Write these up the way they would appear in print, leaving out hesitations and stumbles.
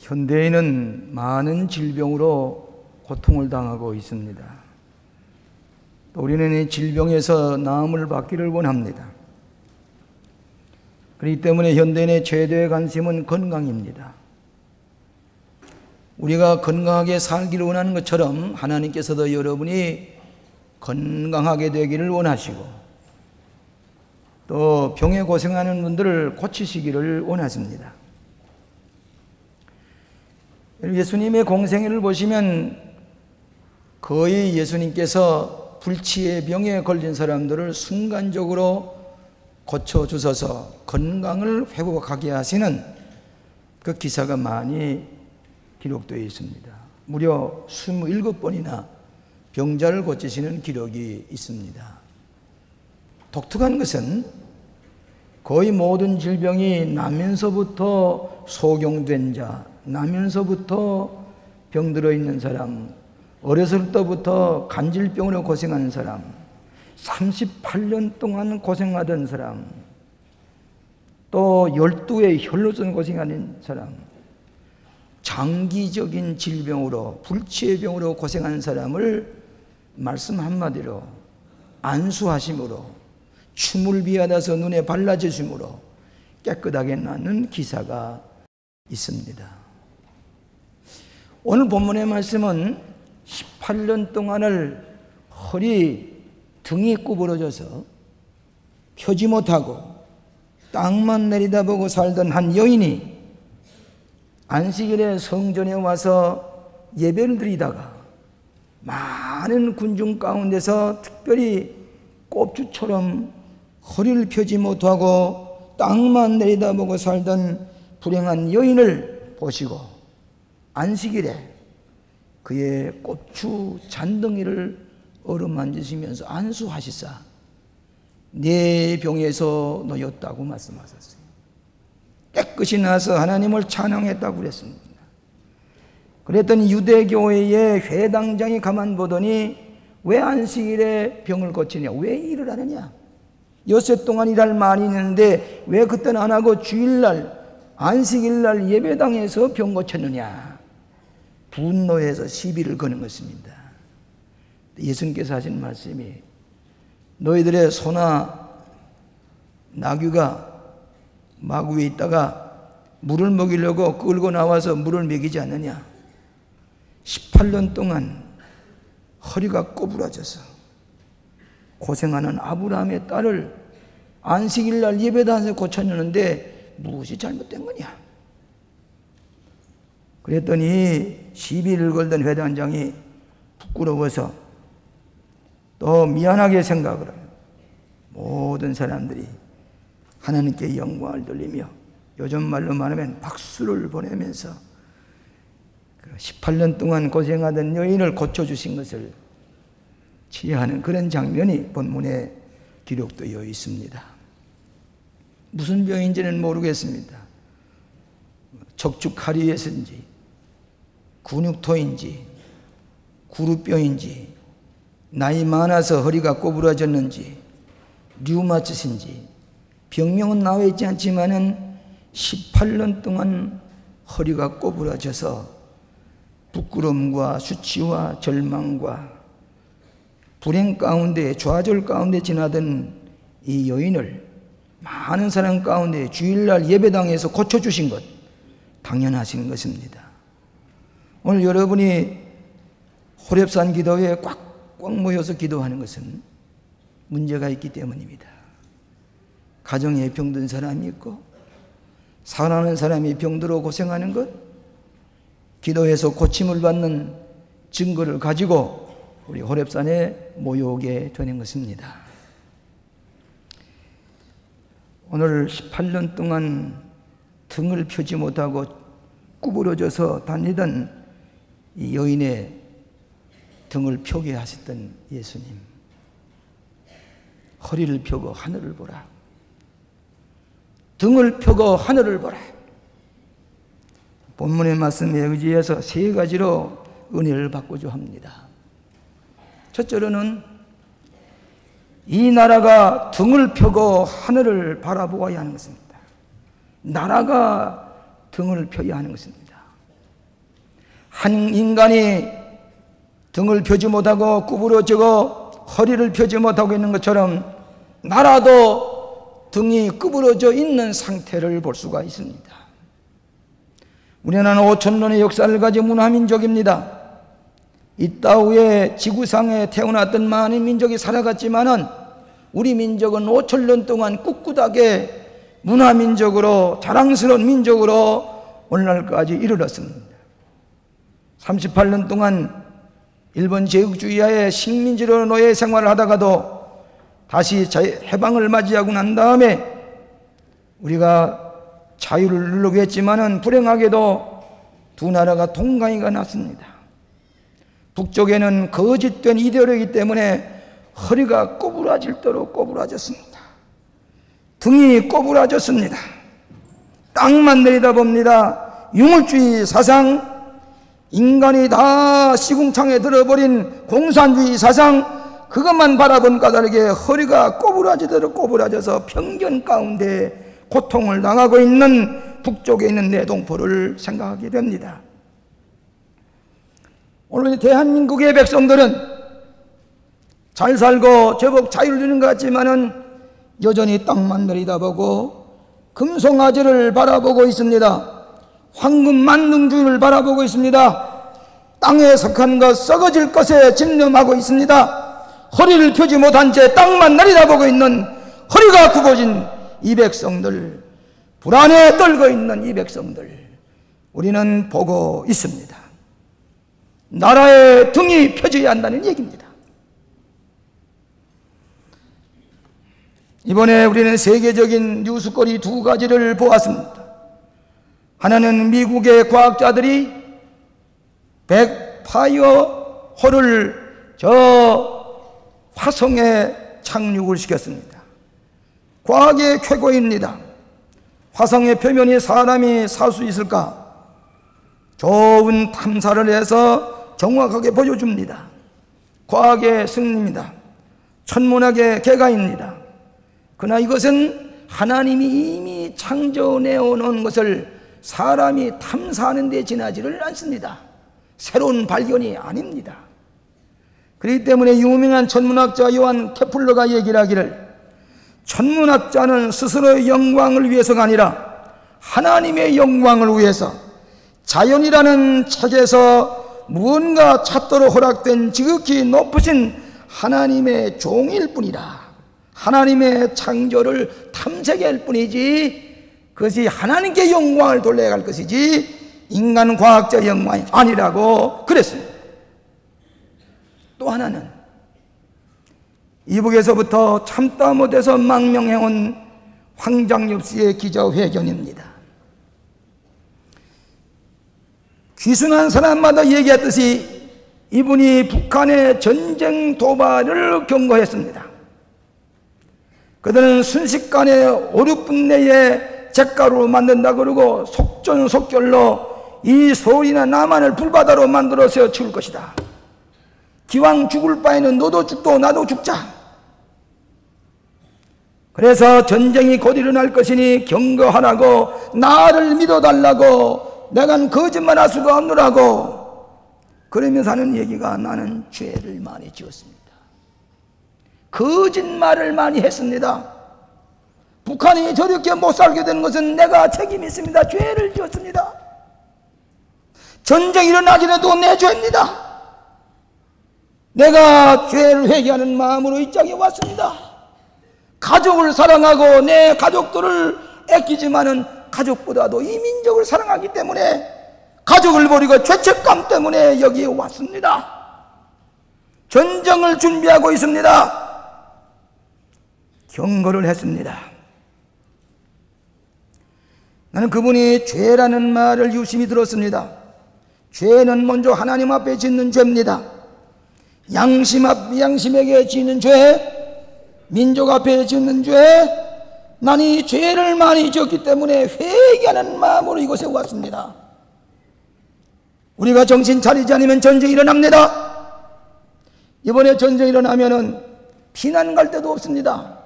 현대인은 많은 질병으로 고통을 당하고 있습니다. 우리는 이 질병에서 나음을 받기를 원합니다. 그렇기 때문에 현대인의 최대의 관심은 건강입니다. 우리가 건강하게 살기를 원하는 것처럼 하나님께서도 여러분이 건강하게 되기를 원하시고 또 병에 고생하는 분들을 고치시기를 원하십니다. 예수님의 공생애를 보시면 거의 예수님께서 불치의 병에 걸린 사람들을 순간적으로 고쳐주셔서 건강을 회복하게 하시는 그 기사가 많이 기록되어 있습니다. 무려 27번이나 병자를 고치시는 기록이 있습니다. 독특한 것은 거의 모든 질병이 나면서부터 소경된 자, 나면서부터 병들어 있는 사람, 어렸을 때부터 간질병으로 고생하는 사람, 38년 동안 고생하던 사람, 또 12회 혈루증 고생하는 사람, 장기적인 질병으로 불치의 병으로 고생하는 사람을 말씀 한마디로 안수하심으로 춤을 비하다서 눈에 발라주심으로 깨끗하게 낫는 기사가 있습니다. 오늘 본문의 말씀은 18년 동안을 허리 등이 구부러져서 펴지 못하고 땅만 내려다보고 살던 한 여인이 안식일에 성전에 와서 예배를 드리다가 많은 군중 가운데서 특별히 꼽주처럼 허리를 펴지 못하고 땅만 내려다보고 살던 불행한 여인을 보시고 안식일에 그의 꼽주 잔덩이를 어루만지시면서 안수하시사 내 병에서 놓였다고 말씀하셨어요. 깨끗이 나서 하나님을 찬양했다고 그랬습니다. 그랬더니 유대교회의 회당장이 가만 보더니 왜 안식일에 병을 고치냐, 왜 일을 하느냐, 엿새 동안 일할 말이 있는데 왜 그때는 안 하고 주일날 안식일날 예배당에서 병 고쳤느냐, 분노해서 시비를 거는 것입니다. 예수님께서 하신 말씀이 너희들의 소나 나귀가 마구 위에 있다가 물을 먹이려고 끌고 나와서 물을 먹이지 않느냐. 18년 동안 허리가 꼬부라져서 고생하는 아브라함의 딸을 안식일날 예배당에서 고쳤는데 무엇이 잘못된 거냐. 그랬더니 시비를 걸던 회당장이 부끄러워서 또 미안하게 생각을 해요. 모든 사람들이 하나님께 영광을 돌리며 요즘 말로 말하면 박수를 보내면서 18년 동안 고생하던 여인을 고쳐주신 것을 치하는 그런 장면이 본문에 기록되어 있습니다. 무슨 병인지는 모르겠습니다. 척추카리에스인지 근육토인지 구루병인지 나이 많아서 허리가 꼬부라졌는지 류마티스인지 병명은 나와 있지 않지만은 18년 동안 허리가 꼬부라져서 부끄러움과 수치와 절망과 불행 가운데 좌절 가운데 지나던 이 여인을 많은 사람 가운데 주일날 예배당에서 고쳐주신 것 당연하신 것입니다. 오늘 여러분이 호렙산 기도회에 꽉꽉 모여서 기도하는 것은 문제가 있기 때문입니다. 가정에 병든 사람이 있고 사랑하는 사람이 병들어 고생하는 것, 기도해서 고침을 받는 증거를 가지고 우리 호렙산에 모여오게 되는 것입니다. 오늘 18년 동안 등을 펴지 못하고 구부러져서 다니던 이 여인의 등을 펴게 하셨던 예수님, 허리를 펴고 하늘을 보라, 등을 펴고 하늘을 보라. 본문의 말씀에 의지해서 세 가지로 은혜를 받고자 합니다. 첫째로는 이 나라가 등을 펴고 하늘을 바라보아야 하는 것입니다. 나라가 등을 펴야 하는 것입니다. 한 인간이 등을 펴지 못하고 구부러지고 허리를 펴지 못하고 있는 것처럼 나라도 등이 구부러져 있는 상태를 볼 수가 있습니다. 우리나라는 5,000년의 역사를 가진 문화민족입니다. 이 따위에 지구상에 태어났던 많은 민족이 살아갔지만은 우리 민족은 5,000년 동안 꿋꿋하게 문화민족으로 자랑스러운 민족으로 오늘날까지 이르렀습니다. 38년 동안 일본 제국주의하에 식민지로 노예 생활을 하다가도 다시 해방을 맞이하고 난 다음에 우리가 자유를 누리려고 했지만은 불행하게도 두 나라가 동강이가 났습니다. 북쪽에는 거짓된 이데올로기 때문에 허리가 꼬부라질 대로 꼬부라졌습니다. 등이 꼬부라졌습니다. 땅만 내려다봅니다. 유물주의 사상, 인간이 다 시궁창에 들어버린 공산주의 사상, 그것만 바라본 까닭에 허리가 꼬부라지도록 꼬부라져서 편견 가운데 고통을 당하고 있는 북쪽에 있는 내동포를 생각하게 됩니다. 오늘 대한민국의 백성들은 잘 살고 제법 자유를 누리는 것 같지만은 여전히 땅만 내려다보고 금송아지를 바라보고 있습니다. 황금 만능주의를 바라보고 있습니다. 땅에 속한 것 썩어질 것에 집념하고 있습니다. 허리를 펴지 못한 채 땅만 내려다보고 있는 허리가 굽어진 이 백성들, 불안에 떨고 있는 이 백성들, 우리는 보고 있습니다. 나라의 등이 펴져야 한다는 얘기입니다. 이번에 우리는 세계적인 뉴스거리 두 가지를 보았습니다. 하나는 미국의 과학자들이 백파이어호를 저 화성에 착륙을 시켰습니다. 과학의 쾌거입니다. 화성의 표면에 사람이 살 수 있을까? 좋은 탐사를 해서 정확하게 보여줍니다. 과학의 승리입니다. 천문학의 개가입니다. 그러나 이것은 하나님이 이미 창조해 놓은 것을 사람이 탐사하는 데 지나지를 않습니다. 새로운 발견이 아닙니다. 그렇기 때문에 유명한 천문학자 요한 케플러가 얘기를 하기를, 천문학자는 스스로의 영광을 위해서가 아니라 하나님의 영광을 위해서 자연이라는 책에서 무언가 찾도록 허락된 지극히 높으신 하나님의 종일 뿐이라. 하나님의 창조를 탐색할 뿐이지 그것이 하나님께 영광을 돌려갈 것이지 인간 과학자의 영광이 아니라고 그랬습니다. 또 하나는 이북에서부터 참다 못해서 망명해온 황장엽 씨의 기자회견입니다. 귀순한 사람마다 얘기했듯이 이분이 북한의 전쟁 도발을 경고했습니다. 그들은 순식간에 5, 6분 내에 잿가루로 만든다 그러고 속전속결로 이 서울이나 남한을 불바다로 만들어서 치울 것이다. 기왕 죽을 바에는 너도 죽고 나도 죽자. 그래서 전쟁이 곧 일어날 것이니 경고하라고, 나를 믿어달라고, 내가 거짓말할 수가 없노라고 그러면서 하는 얘기가, 나는 죄를 많이 지었습니다. 거짓말을 많이 했습니다. 북한이 저렇게 못 살게 되는 것은 내가 책임이 있습니다. 죄를 지었습니다. 전쟁이 일어나기 전에도 내 죄입니다. 내가 죄를 회개하는 마음으로 이 땅에 왔습니다. 가족을 사랑하고 내 가족들을 아끼지만은 가족보다도 이 민족을 사랑하기 때문에 가족을 버리고 죄책감 때문에 여기에 왔습니다. 전쟁을 준비하고 있습니다. 경고를 했습니다. 나는 그분이 죄라는 말을 유심히 들었습니다. 죄는 먼저 하나님 앞에 짓는 죄입니다. 양심에게 짓는 죄, 민족 앞에 짓는 죄, 난 이 죄를 많이 지었기 때문에 회개하는 마음으로 이곳에 왔습니다. 우리가 정신 차리지 않으면 전쟁이 일어납니다. 이번에 전쟁이 일어나면은 피난 갈 데도 없습니다.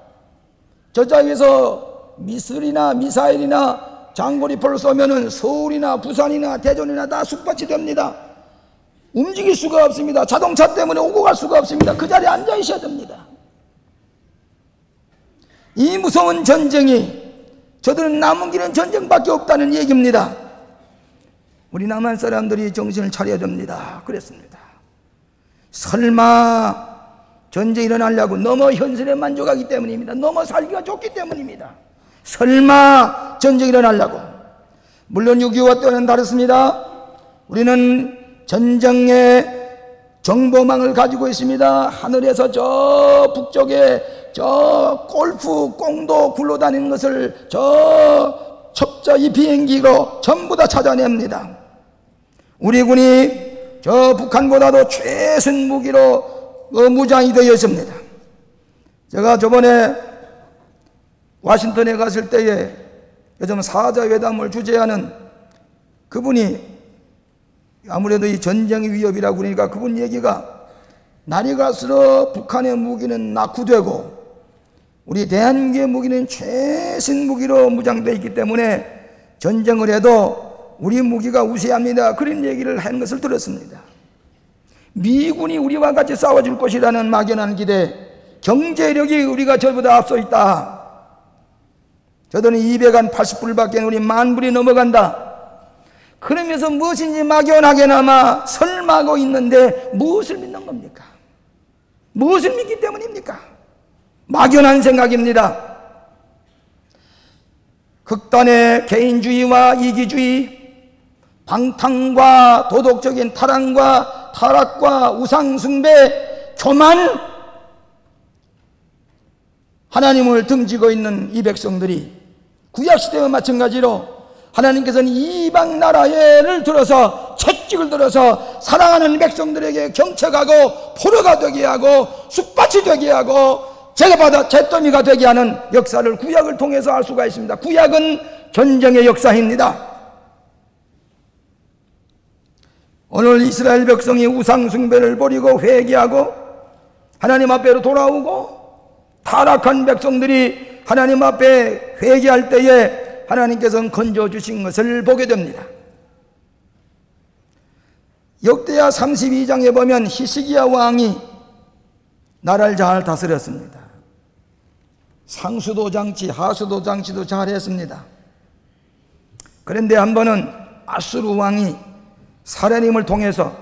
저쪽에서 미사일이나 장거리 포를 쏘면은 서울이나 부산이나 대전이나 다 숙박이 됩니다. 움직일 수가 없습니다. 자동차 때문에 오고 갈 수가 없습니다. 그 자리에 앉아 있어야 됩니다. 이 무서운 전쟁이 저들은 남은 길은 전쟁밖에 없다는 얘기입니다. 우리 남한 사람들이 정신을 차려야 됩니다. 그랬습니다. 설마 전쟁이 일어나려고 너무 현실에 만족하기 때문입니다. 너무 살기가 좋기 때문입니다. 설마 전쟁이 일어나려고. 물론 6.25와 때는 다릅니다. 우리는 전쟁의 정보망을 가지고 있습니다. 하늘에서 저 북쪽에 저 골프 공도 굴러다니는 것을 저 첩자 이 비행기로 전부 다 찾아냅니다. 우리 군이 저 북한보다도 최신 무기로 무장이 되어 있습니다. 제가 저번에 워싱턴에 갔을 때에 요즘 사자회담을 주재하는 그분이 아무래도 이 전쟁의 위협이라고 그러니까 그분 얘기가 날이 갈수록 북한의 무기는 낙후되고 우리 대한민국의 무기는 최신 무기로 무장되어 있기 때문에 전쟁을 해도 우리 무기가 우세합니다. 그런 얘기를 한 것을 들었습니다. 미군이 우리와 같이 싸워줄 것이라는 막연한 기대, 경제력이 우리가 저보다 앞서 있다. 저들은 280불밖에 우리 10,000불이 넘어간다. 그러면서 무엇인지 막연하게나마 설마하고 있는데 무엇을 믿는 겁니까? 무엇을 믿기 때문입니까? 막연한 생각입니다. 극단의 개인주의와 이기주의, 방탕과 도덕적인 타락과 우상숭배, 교만, 하나님을 등지고 있는 이 백성들이 구약시대와 마찬가지로 하나님께서는 이방 나라를 들어서 채찍을 들어서 사랑하는 백성들에게 경책하고 포로가 되게 하고 쑥밭이 되게 하고 제가받아 잿더미가 되게 하는 역사를 구약을 통해서 알 수가 있습니다. 구약은 전쟁의 역사입니다. 오늘 이스라엘 백성이 우상 숭배를 버리고 회개하고 하나님 앞에로 돌아오고 타락한 백성들이 하나님 앞에 회개할 때에 하나님께서는 건져주신 것을 보게 됩니다. 역대하 32장에 보면 히스기야 왕이 나라를 잘 다스렸습니다. 상수도 장치, 하수도 장치도 잘했습니다. 그런데 한 번은 아수르 왕이 사랴님을 통해서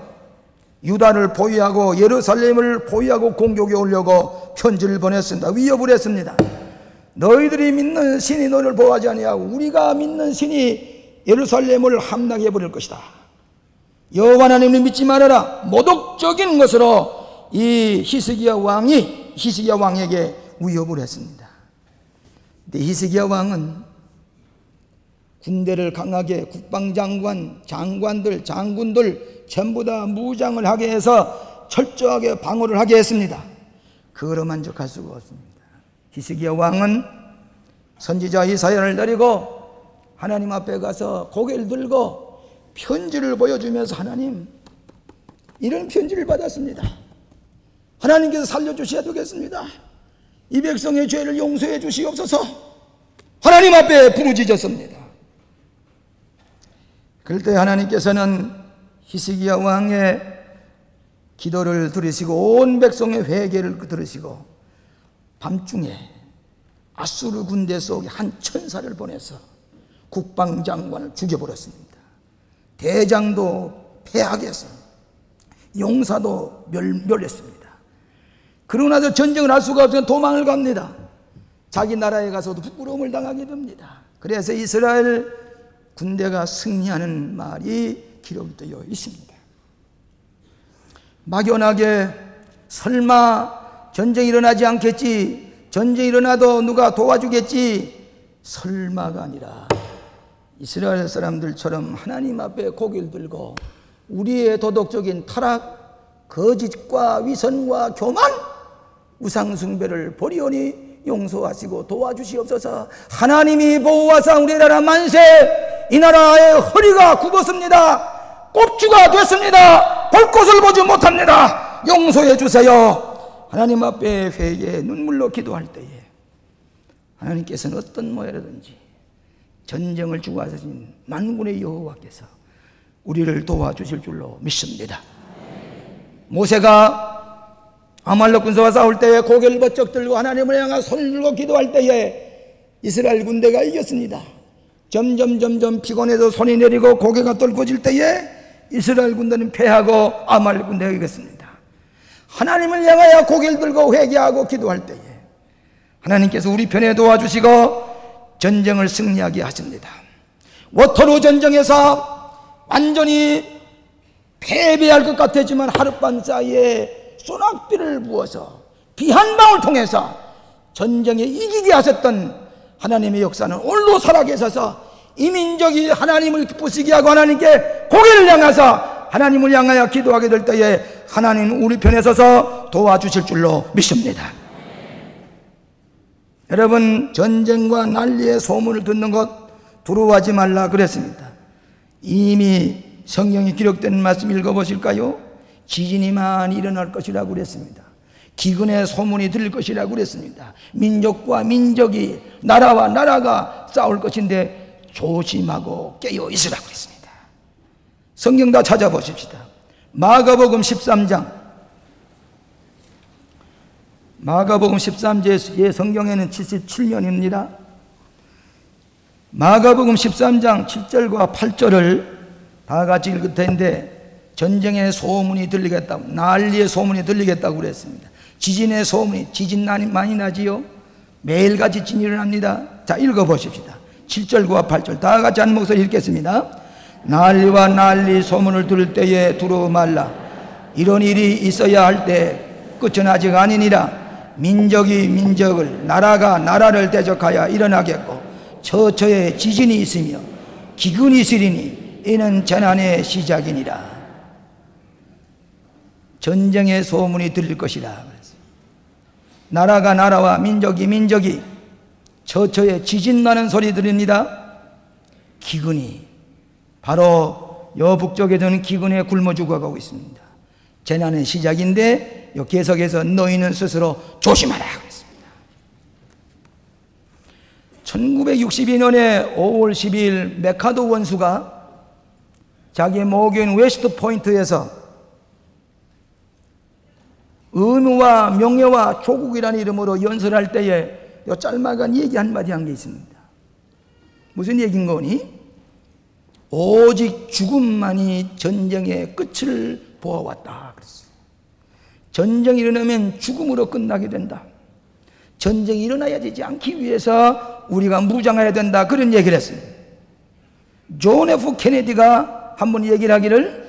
유다를 포위하고 예루살렘을 포위하고 공격해 오려고 편지를 보냈습니다. 위협을 했습니다. 너희들이 믿는 신이 너희를 보호하지 아니하고 우리가 믿는 신이 예루살렘을 함락해 버릴 것이다. 여호와 하나님을 믿지 말아라. 모독적인 것으로 이 히스기야 왕에게 위협을 했습니다. 근데 히스기야 왕은 군대를 강하게 국방장관, 장관들, 장군들 전부 다 무장을 하게 해서 철저하게 방어를 하게 했습니다. 그거로 만족할 수가 없습니다. 히스기야 왕은 선지자 이사야를 데리고 하나님 앞에 가서 고개를 들고 편지를 보여주면서 하나님, 이런 편지를 받았습니다. 하나님께서 살려주셔야 되겠습니다. 이 백성의 죄를 용서해 주시옵소서. 하나님 앞에 부르짖었습니다. 그럴 때 하나님께서는 히스기야 왕의 기도를 들으시고 온 백성의 회개를 들으시고 밤중에 아수르 군대 속에 한 천사를 보내서 국방장관을 죽여버렸습니다. 대장도 패하게 해서 용사도 멸했습니다. 그러고 나서 전쟁을 할 수가 없으면 도망을 갑니다. 자기 나라에 가서도 부끄러움을 당하게 됩니다. 그래서 이스라엘 군대가 승리하는 말이 기록되어 있습니다. 막연하게 설마 전쟁이 일어나지 않겠지, 전쟁이 일어나도 누가 도와주겠지, 설마가 아니라 이스라엘 사람들처럼 하나님 앞에 고개를 들고 우리의 도덕적인 타락, 거짓과 위선과 교만, 우상숭배를 버리오니 용서하시고 도와주시옵소서. 하나님이 보호하사 우리 나라 만세, 이 나라의 허리가 굽었습니다. 꼽주가 됐습니다. 볼 곳을 보지 못합니다. 용서해 주세요. 하나님 앞에 회개에 눈물로 기도할 때에 하나님께서는 어떤 모양이든지 전쟁을 주관하신 만군의 여호와께서 우리를 도와주실 줄로 믿습니다. 모세가 아말렉 군사와 싸울 때에 고개를 번쩍 들고 하나님을 향해 손을 들고 기도할 때에 이스라엘 군대가 이겼습니다. 점점 피곤해서 손이 내리고 고개가 떨궈질 때에 이스라엘 군대는 패하고 아말렉 군대가 이겼습니다. 하나님을 향하여 고개를 들고 회개하고 기도할 때에 하나님께서 우리 편에 도와주시고 전쟁을 승리하게 하십니다. 워터루 전쟁에서 완전히 패배할 것 같았지만 하룻밤 사이에 소낙비를 부어서 비 한 방울 통해서 전쟁에 이기게 하셨던 하나님의 역사는 오늘도 살아계셔서 이 민족이 하나님을 기쁘시게 하고 하나님께 고개를 향해서 하나님을 향하여 기도하게 될 때에 하나님은 우리 편에 서서 도와주실 줄로 믿습니다. 여러분, 전쟁과 난리의 소문을 듣는 것 두려워하지 말라 그랬습니다. 이미 성경에 기록된 말씀 읽어보실까요? 지진이 많이 일어날 것이라고 그랬습니다. 기근의 소문이 들릴 것이라고 그랬습니다. 민족과 민족이, 나라와 나라가 싸울 것인데 조심하고 깨어 있으라고 그랬습니다. 성경 다 찾아보십시다. 마가복음 13장, 마가복음 13장의 성경에는 77년입니다. 마가복음 13장 7절과 8절을 다 같이 읽을 텐데, 전쟁의 소문이 들리겠다고, 난리의 소문이 들리겠다고 그랬습니다. 지진의 소문이, 지진 많이 나지요? 매일같이 지진이 일어납니다. 자, 읽어보십시다. 7절과 8절 다 같이 한 목소리 읽겠습니다. 난리와 난리 소문을 들을 때에 두려워 말라. 이런 일이 있어야 할 때 끝은 아직 아니니라. 민족이 민족을, 나라가 나라를 대적하여 일어나겠고 처처에 지진이 있으며 기근이 있으리니 이는 재난의 시작이니라. 전쟁의 소문이 들릴 것이라. 나라가 나라와 민족이 민족이 처처에 지진 나는 소리 들립니다. 기근이, 바로 여 북쪽에서는 기근에 굶어 죽어가고 있습니다. 재난의 시작인데 요 계속해서 너희는 스스로 조심하라 그랬습니다. 1962년에 5월 12일 메카도 원수가 자기 모교인 웨스트 포인트에서 의무와 명예와 조국이라는 이름으로 연설할 때에 요 짤막한 얘기 한마디 한 게 있습니다. 무슨 얘기인 거니? 오직 죽음만이 전쟁의 끝을 보아왔다 그랬어요. 전쟁이 일어나면 죽음으로 끝나게 된다. 전쟁이 일어나야 되지 않기 위해서 우리가 무장해야 된다, 그런 얘기를 했어요. 존 F 케네디가 한번 얘기를 하기를,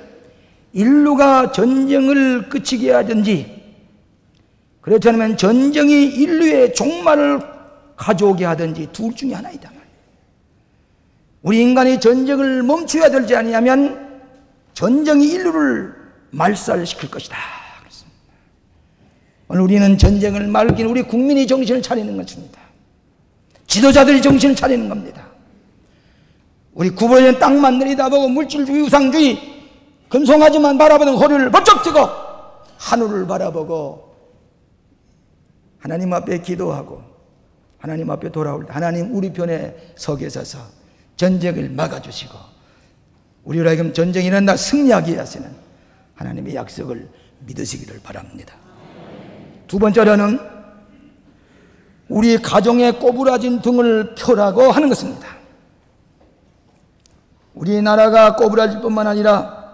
인류가 전쟁을 그치게 하든지 그렇지 않으면 전쟁이 인류의 종말을 가져오게 하든지 둘 중에 하나이다 말이에요. 우리 인간이 전쟁을 멈춰야 되지 아니하면 전쟁이 인류를 말살시킬 것이다 그렇습니다. 오늘 우리는 전쟁을 말기는 우리 국민이 정신을 차리는 것입니다. 지도자들이 정신을 차리는 겁니다. 우리 구부러진 땅만 내려다보고 물질주의, 우상주의, 금송아지만 바라보는 허리를 번쩍 펴고 하늘을 바라보고 하나님 앞에 기도하고 하나님 앞에 돌아올 때 하나님 우리 편에 서 계셔서 전쟁을 막아주시고 우리로 하여금 전쟁이 일어나 승리하게 하시는 하나님의 약속을 믿으시기를 바랍니다. 두 번째로는 우리 가정의 꼬부라진 등을 펴라고 하는 것입니다. 우리나라가 꼬부라질 뿐만 아니라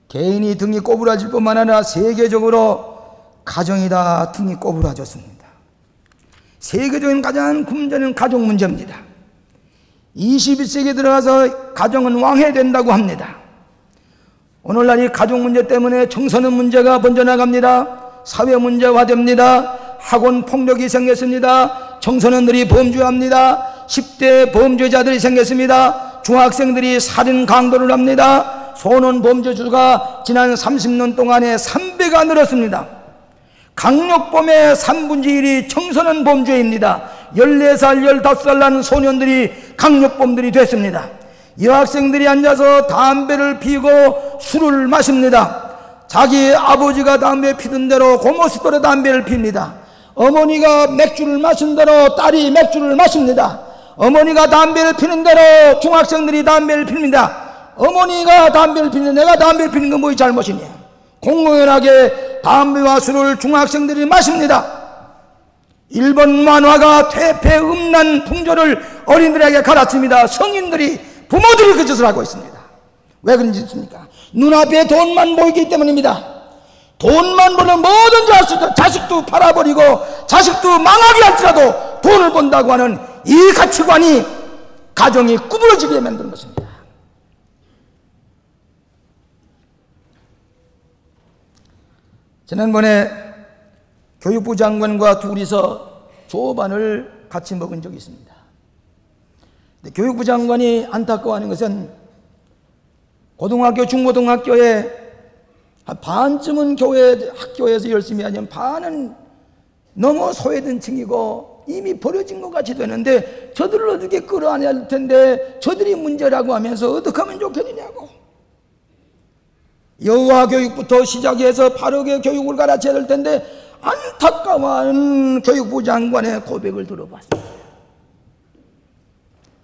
개인이 등이 꼬부라질 뿐만 아니라 세계적으로 가정이 다 등이 꼬부라졌습니다. 세계적인 가장 큰 문제는 가족 문제입니다. 21세기에 들어가서 가정은 왕해된다고 합니다. 오늘날 이 가족 문제 때문에 청소년 문제가 번져나갑니다. 사회 문제화됩니다. 학원 폭력이 생겼습니다. 청소년들이 범죄합니다. 10대 범죄자들이 생겼습니다. 중학생들이 살인 강도를 합니다. 소년 범죄 수가 지난 30년 동안에 3배가 늘었습니다. 강력범의 3분의 1이 청소년 범죄입니다. 14살, 15살 난 소년들이 강력범들이 됐습니다. 여학생들이 앉아서 담배를 피고 술을 마십니다. 자기 아버지가 담배 피던 대로 고모스토로 담배를 핍니다. 어머니가 맥주를 마신 대로 딸이 맥주를 마십니다. 어머니가 담배를 피는 대로 중학생들이 담배를 핍니다. 어머니가 담배를 피는 내가 담배를 피는 건 뭐의 잘못이냐? 공공연하게 담배와 술을 중학생들이 마십니다. 일본 만화가 퇴폐 음란 풍조를 어린들에게 가르칩니다. 성인들이, 부모들이 그 짓을 하고 있습니다. 왜 그런 짓입니까? 눈앞에 돈만 보이기 때문입니다. 돈만 보면 뭐든지 할 수 있다. 자식도 팔아버리고 자식도 망하게 할지라도 돈을 번다고 하는 이 가치관이 가정이 구부러지게 만드는 것입니다. 지난번에 교육부 장관과 둘이서 조반을 같이 먹은 적이 있습니다. 근데 교육부 장관이 안타까워하는 것은 고등학교, 중고등학교에 한 반쯤은 학교에서 열심히 하면 반은 너무 소외된 층이고 이미 버려진 것 같이 되는데 저들을 어떻게 끌어안아야 할 텐데 저들이 문제라고 하면서 어떻게 하면 좋겠느냐고. 여호와 교육부터 시작해서 바르게 교육을 가르쳐야 될 텐데 안타까워하는 교육부 장관의 고백을 들어봤습니다.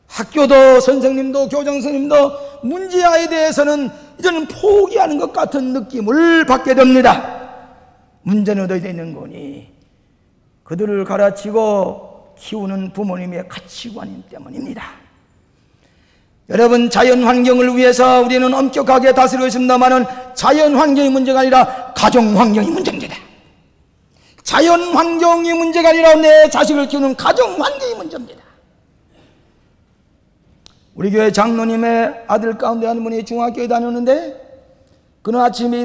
학교도 선생님도 교장 선생님도 문제아에 대해서는 이제는 포기하는 것 같은 느낌을 받게 됩니다. 문제는 어디에 있는 거니? 그들을 가르치고 키우는 부모님의 가치관 때문입니다. 여러분, 자연 환경을 위해서 우리는 엄격하게 다스리고 있습니다만은 자연 환경이 문제가 아니라 가정 환경이 문제입니다. 자연 환경이 문제가 아니라 내 자식을 키우는 가정 환경이 문제입니다. 우리 교회 장로님의 아들 가운데 한 분이 중학교에 다녔는데 그는 아침에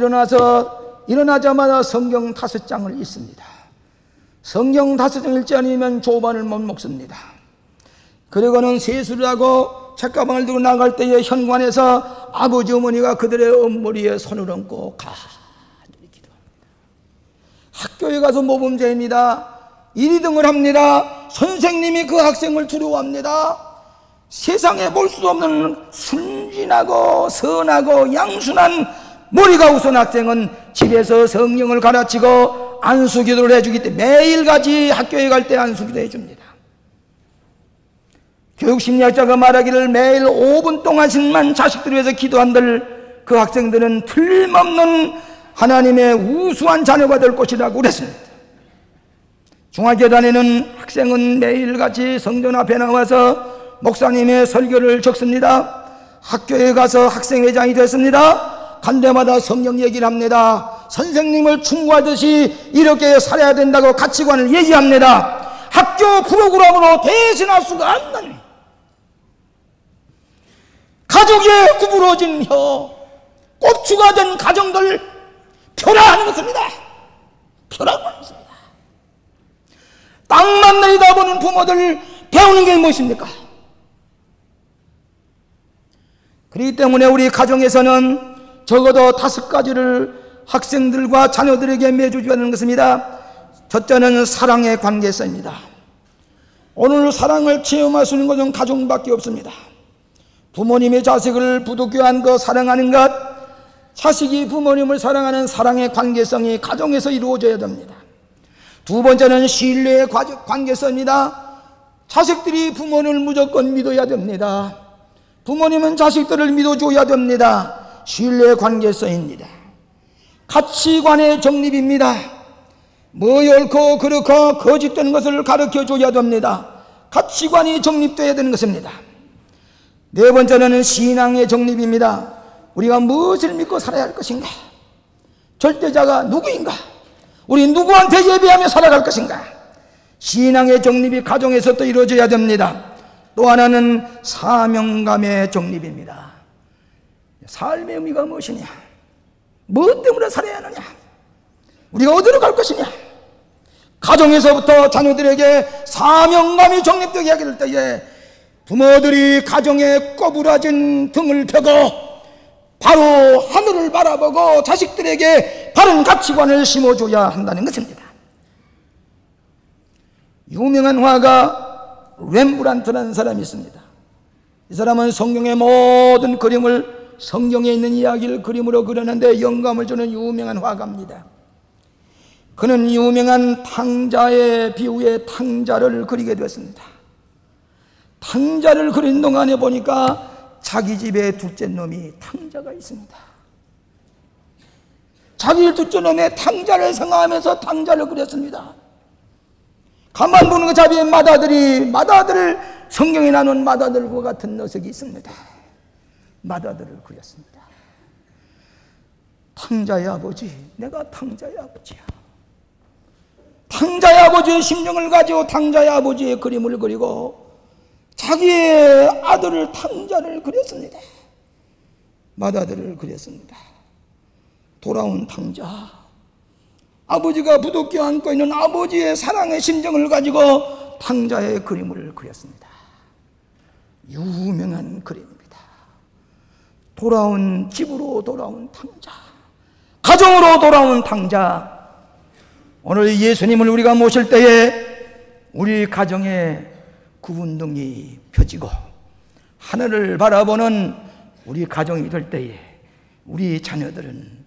일어나자마자 성경 5장을 읽습니다. 성경 5장 읽지 않으면 조반을 못 먹습니다. 그리고는 세수를 하고 책가방을 들고 나갈 때에 현관에서 아버지 어머니가 그들의 머리에 손을 얹고 간절히 기도합니다. 학교에 가서 모범생입니다. 1등을 합니다. 선생님이 그 학생을 두려워합니다. 세상에 볼 수 없는 순진하고 선하고 양순한 머리가 우선 학생은 집에서 성경을 가르치고 안수기도를 해주기 때문에 매일같이 학교에 갈 때 안수기도 해줍니다. 교육심리학자가 말하기를 매일 5분 동안씩만 자식들을 위해서 기도한들 그 학생들은 틀림없는 하나님의 우수한 자녀가 될 것이라고 그랬습니다. 중학교 다니는 학생은 매일같이 성전 앞에 나와서 목사님의 설교를 적습니다. 학교에 가서 학생회장이 됐습니다. 간 데마다 성경 얘기를 합니다. 선생님을 충고하듯이 이렇게 살아야 된다고 가치관을 얘기합니다. 학교 프로그램으로 대신할 수가 없는 가족의 구부러진 혀, 꼽추가 된 가정들 표라하는 것입니다. 표라고 하는 것입니다. 땅만 내려다보는 부모들 배우는 게 무엇입니까? 그렇기 때문에 우리 가정에서는 적어도 5가지를 학생들과 자녀들에게 매주줘야 하는 것입니다. 첫째는 사랑의 관계성입니다. 오늘 사랑을 체험할 수 있는 것은 가정밖에 없습니다. 부모님이 자식을 부득이한 것, 사랑하는 것, 자식이 부모님을 사랑하는 사랑의 관계성이 가정에서 이루어져야 됩니다. 두 번째는 신뢰의 관계성입니다. 자식들이 부모님을 무조건 믿어야 됩니다. 부모님은 자식들을 믿어줘야 됩니다. 신뢰의 관계성입니다. 가치관의 정립입니다. 뭐 옳고 그렇고 거짓된 것을 가르쳐줘야 됩니다. 가치관이 정립되어야 되는 것입니다. 네 번째는 신앙의 정립입니다. 우리가 무엇을 믿고 살아야 할 것인가? 절대자가 누구인가? 우리 누구한테 예배하며 살아갈 것인가? 신앙의 정립이 가정에서 또 이루어져야 됩니다. 또 하나는 사명감의 정립입니다. 삶의 의미가 무엇이냐? 무엇 때문에 살아야 하느냐? 우리가 어디로 갈 것이냐? 가정에서부터 자녀들에게 사명감이 정립되게 하게 될 때에 부모들이 가정에 꼬부라진 등을 펴고 바로 하늘을 바라보고 자식들에게 바른 가치관을 심어줘야 한다는 것입니다. 유명한 화가 렘브란트라는 사람이 있습니다. 이 사람은 성경의 모든 그림을, 성경에 있는 이야기를 그림으로 그렸는데 영감을 주는 유명한 화가입니다. 그는 유명한 탕자의 비유의 탕자를 그리게 되었습니다. 탕자를 그린 동안에 보니까 자기 집에 둘째 놈이 탕자가 있습니다. 자기 두꺼놈에 탕자를 생각하면서 탕자를 그렸습니다. 가만 보는 그 자비의 마다들을 성경에 나눈 마다들과 같은 녀석이 있습니다. 마다들을 그렸습니다. 탕자의 아버지, 내가 탕자의 아버지야. 탕자의 아버지의 심정을 가지고 탕자의 아버지의 그림을 그리고 자기의 아들을 탕자를 그렸습니다. 마다들을 그렸습니다. 돌아온 탕자, 아버지가 부둥켜 안고 있는 아버지의 사랑의 심정을 가지고 탕자의 그림을 그렸습니다. 유명한 그림입니다. 돌아온 집으로 돌아온 탕자, 가정으로 돌아온 탕자. 오늘 예수님을 우리가 모실 때에 우리 가정에 구분등이 펴지고 하늘을 바라보는 우리 가정이 될 때에 우리 자녀들은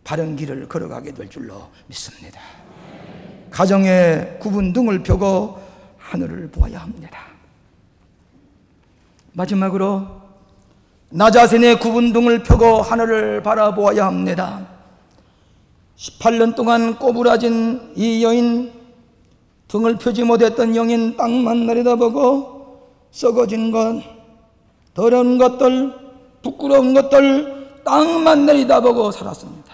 바른 길을 걸어가게 될 줄로 믿습니다. 가정에 구분등을 펴고 하늘을 보아야 합니다. 마지막으로 나 자신의 구분등을 펴고 하늘을 바라보아야 합니다. 18년 동안 꼬부라진 이 여인, 등을 펴지 못했던 영인 땅만 내려다보고 썩어진 것, 더러운 것들, 부끄러운 것들 땅만 내려다보고 살았습니다.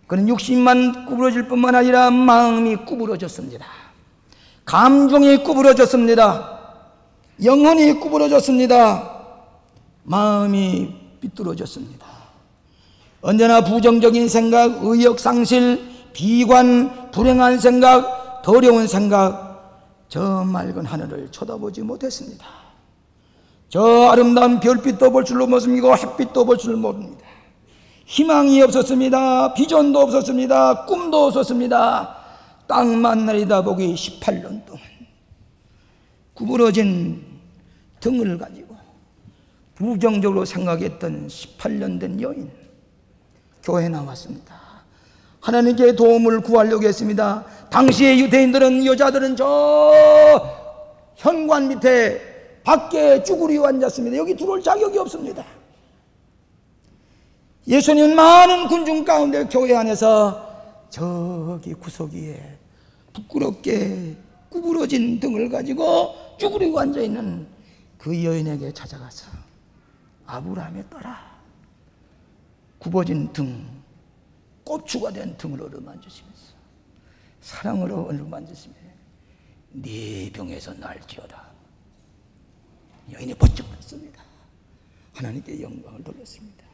그는 육신만 구부러질 뿐만 아니라 마음이 구부러졌습니다. 감정이 구부러졌습니다. 영혼이 구부러졌습니다. 마음이 삐뚤어졌습니다. 언제나 부정적인 생각, 의욕상실, 비관, 불행한 생각, 더러운 생각, 저 맑은 하늘을 쳐다보지 못했습니다. 저 아름다운 별빛도 볼 줄로 모릅니다. 햇빛도 볼 줄 모릅니다. 희망이 없었습니다. 비전도 없었습니다. 꿈도 없었습니다. 땅만 내려다보기 18년 동안 구부러진 등을 가지고 부정적으로 생각했던 18년 된 여인, 교회에 나왔습니다. 하나님께 도움을 구하려고 했습니다. 당시의 유대인들은, 여자들은 저 현관 밑에 밖에 쭈그리고 앉았습니다. 여기 들어올 자격이 없습니다. 예수님은 많은 군중 가운데 교회 안에서 저기 구석위에 부끄럽게 구부러진 등을 가지고 쭈그리고 앉아있는 그 여인에게 찾아가서 아브라함의 딸아, 굽어진 등, 고추가 된 등을 어루만지시면서 사랑으로 어루만지시며 네 병에서 날지어다. 여인이 번쩍 떴습니다. 하나님께 영광을 돌렸습니다.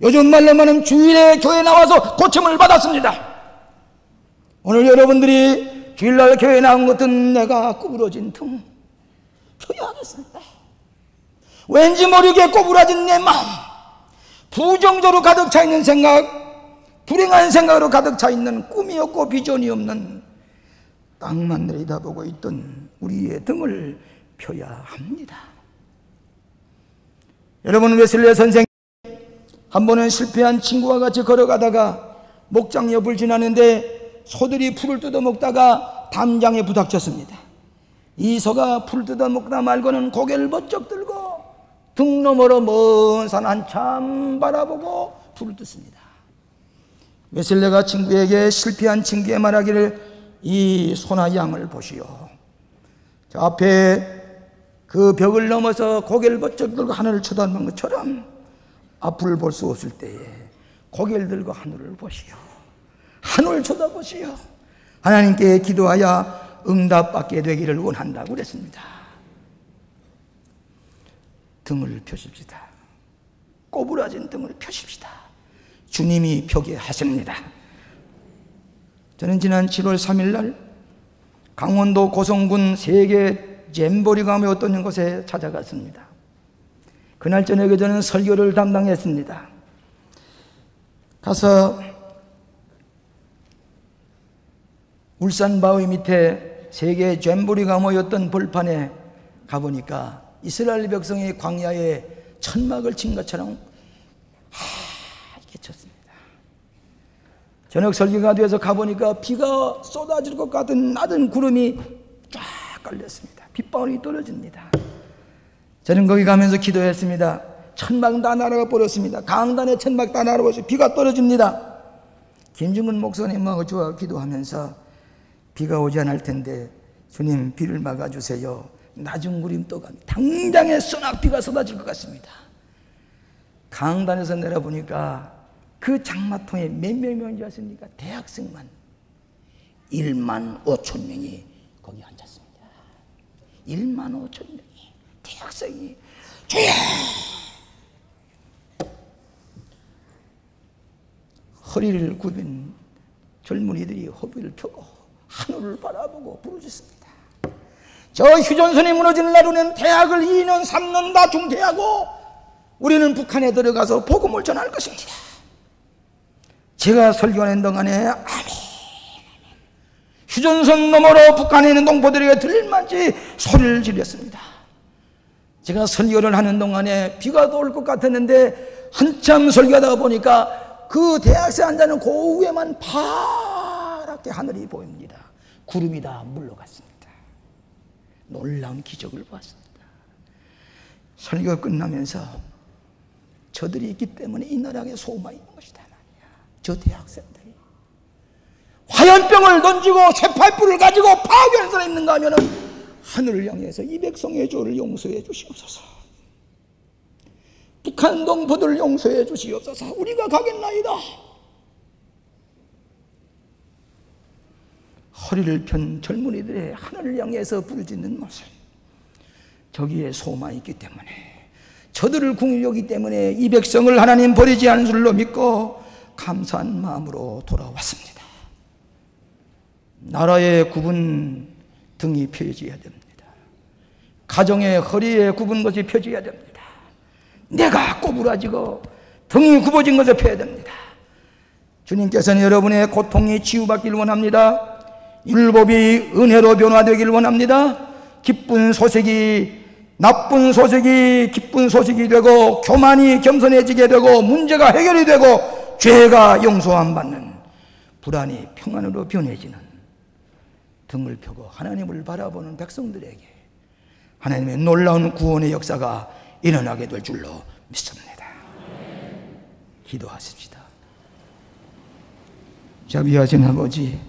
요즘 말로 말하면 주일에 교회 나와서 고침을 받았습니다. 오늘 여러분들이 주일날 교회 나온 것은 내가 구부러진 등 펴야 하겠습니다. 왠지 모르게 구부러진 내 마음, 부정적으로 가득 차 있는 생각, 불행한 생각으로 가득 차 있는 꿈이 없고 비전이 없는 땅만 내려다보고 있던 우리의 등을 펴야 합니다. 여러분, 웨슬리 선생 한 번은 실패한 친구와 같이 걸어가다가 목장 옆을 지나는데 소들이 풀을 뜯어먹다가 담장에 부닥쳤습니다. 이 소가 풀 뜯어먹다 말고는 고개를 번쩍 들고 등 너머로 먼 산 한참 바라보고 풀을 뜯습니다. 웨슬레가 친구에게, 실패한 친구에 말하기를 이 소나 양을 보시오. 저 앞에 그 벽을 넘어서 고개를 번쩍 들고 하늘을 쳐다보는 것처럼 앞을 볼 수 없을 때에 고개를 들고 하늘을 보시오. 하늘을 쳐다보시오. 하나님께 기도하여 응답받게 되기를 원한다고 그랬습니다. 등을 펴십시다. 꼬부라진 등을 펴십시다. 주님이 펴게 하십니다. 저는 지난 7월 3일 날 강원도 고성군 세계 잼버리가 모였던 곳에 찾아갔습니다. 그날 저녁에 저는 설교를 담당했습니다. 가서 울산 바위 밑에 세계 잼버리가 모였던 벌판에 가보니까 이스라엘 백성이 광야에 천막을 친 것처럼 하얗게 쳤습니다. 저녁 설교가 되어서 가보니까 비가 쏟아질 것 같은 낮은 구름이 쫙 깔렸습니다. 빗방울이 떨어집니다. 저는 거기 가면서 기도했습니다. 천막 다 날아가 버렸습니다. 강단의 천막 다 날아버려서 비가 떨어집니다. 김중근 목사님하고 저와 기도하면서 비가 오지 않을 텐데 주님 비를 막아주세요. 낮은 구름 떠가 당장에 소낙비가 쏟아질 것 같습니다. 강단에서 내려보니까 그 장마통에 몇 명인 줄 아십니까? 대학생만 1만 5천 명이 거기 앉았습니다. 1만 5천 명이 대학생이 주여! 허리를 굽인 젊은이들이 허리를 펴고 하늘을 바라보고 부르짖습니다. 저 휴전선이 무너지는 날에는 대학을 2년 3년 다 중퇴하고 우리는 북한에 들어가서 복음을 전할 것입니다. 제가 설교하는 동안에 아멘, 휴전선 너머로 북한에 있는 동포들에게 들릴만치 소리를 질렀습니다. 제가 설교를 하는 동안에 비가 올 것 같았는데 한참 설교하다 보니까 그 대학생 앉아있는 그 위에만 파랗게 하늘이 보입니다. 구름이 다 물러갔습니다. 놀라운 기적을 보았습니다. 설교가 끝나면서 저들이 있기 때문에 이 나라에 소망이 있는 것이다 말이야. 저 대학생들이 화염병을 던지고 쇠파이프를 가지고 파괴할 있는가 하면은 하늘을 향해서 이 백성의 죄를 용서해 주시옵소서. 북한 동포들을 용서해 주시옵소서. 우리가 가겠나이다. 허리를 편 젊은이들의 하늘을 향해서 부르짖는 모습, 저기에 소망이 있기 때문에, 저들을 궁히 여기기 때문에 이 백성을 하나님 버리지 않은 줄로 믿고 감사한 마음으로 돌아왔습니다. 나라의 굽은 등이 펴져야 됩니다. 가정의 허리에 굽은 것이 펴져야 됩니다. 내가 꼬부라지고 등이 굽어진 것을 펴야 됩니다. 주님께서는 여러분의 고통이 치유받기를 원합니다. 율법이 은혜로 변화되기를 원합니다. 기쁜 소식이 나쁜 소식이 기쁜 소식이 되고 교만이 겸손해지게 되고 문제가 해결이 되고 죄가 용서함 받는 불안이 평안으로 변해지는 등을 펴고 하나님을 바라보는 백성들에게 하나님의 놀라운 구원의 역사가 일어나게 될 줄로 믿습니다. 기도하십시다. 자비하신 아버지,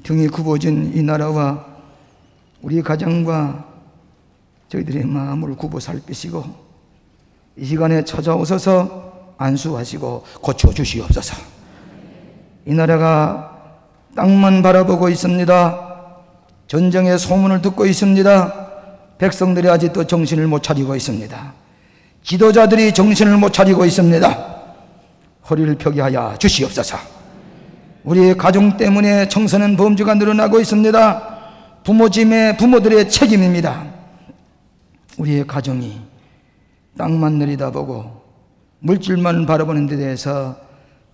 등이 굽어진 이 나라와 우리 가정과 저희들의 마음을 굽어 살피시고 이 시간에 찾아오셔서 안수하시고 고쳐주시옵소서. 이 나라가 땅만 바라보고 있습니다. 전쟁의 소문을 듣고 있습니다. 백성들이 아직도 정신을 못 차리고 있습니다. 지도자들이 정신을 못 차리고 있습니다. 허리를 펴게 하여 주시옵소서. 우리의 가정 때문에 청소년 범죄가 늘어나고 있습니다. 부모들의 책임입니다. 우리의 가정이 땅만 내려다보고 물질만 바라보는 데 대해서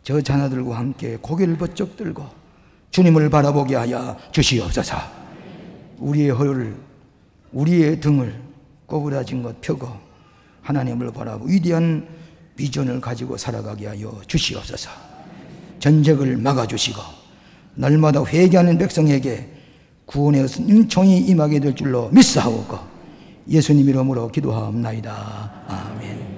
저 자녀들과 함께 고개를 번쩍 들고 주님을 바라보게 하여 주시옵소서. 우리의 허리를, 우리의 등을 꼬부라진 것 펴고 하나님을 바라보고 위대한 비전을 가지고 살아가게 하여 주시옵소서. 전쟁을 막아주시고 날마다 회개하는 백성에게 구원의 은총이 임하게 될 줄로 믿사오고 예수님 이름으로 기도하옵나이다. 아멘.